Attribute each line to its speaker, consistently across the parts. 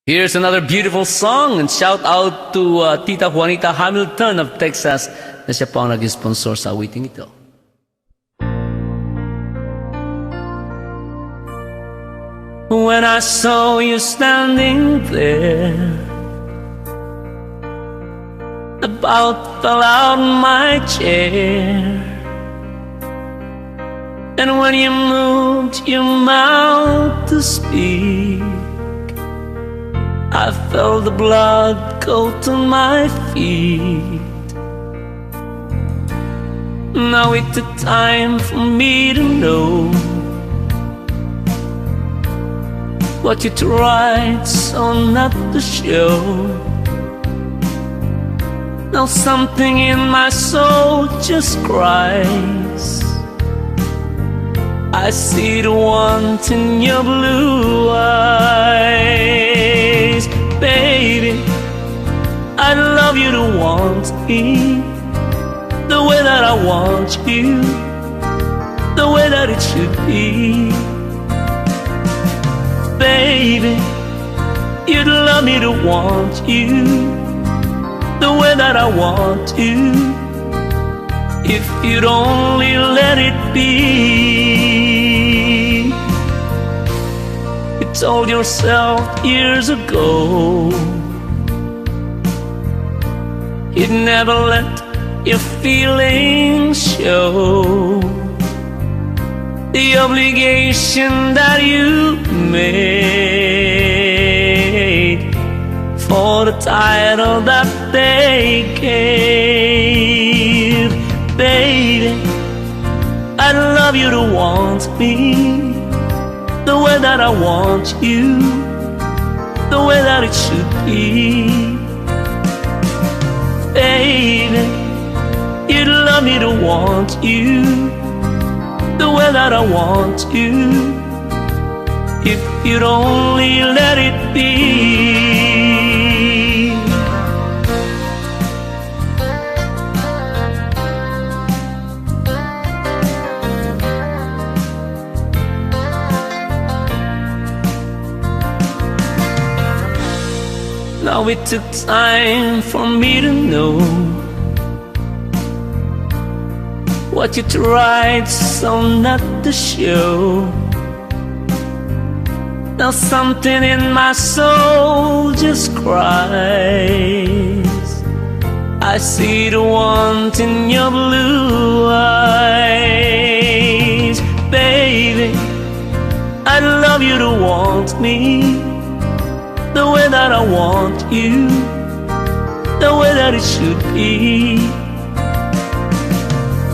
Speaker 1: Here's another beautiful song, and shout out to Tita Juanita Hamilton of Texas na siya po ang nag-sponsor sa awiting ito. When I saw you standing there, about fell out my chair. And when you moved your mouth to speak, I felt the blood go to my feet. Now it took time for me to know what you tried so not to show. Now something in my soul just cries. I see the want in your blue eyes. Baby, I'd love you to want me the way that I want you, the way that it should be. Baby, you'd love me to want you the way that I want you, if you'd only let it be. You told yourself years ago you'd never let your feelings show. The obligation that you made for the title that they gave. Baby, I'd love you to want me the way that I want you, the way that it should be. Baby, you'd love me to want you the way that I want you, if you'd only let it be. Now it took time for me to know what you tried so not to show. Now something in my soul just cries. I see the want in your blue eyes. Baby, I'd love you to want me the way that I want you, the way that it should be.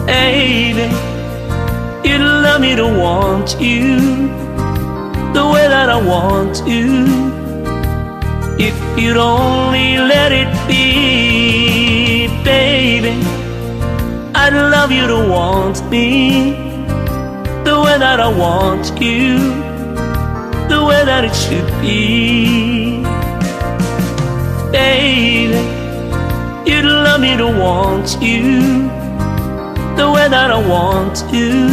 Speaker 1: Baby, you'd love me to want you the way that I want you, if you'd only let it be. Baby, I'd love you to want me the way that I want you, the way that it should be. Baby, you'd love me to want you the way that I want to,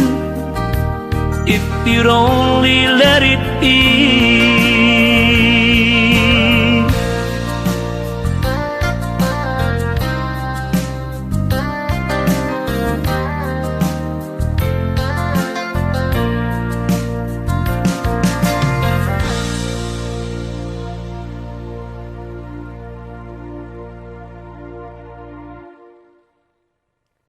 Speaker 1: if you'd only let it be.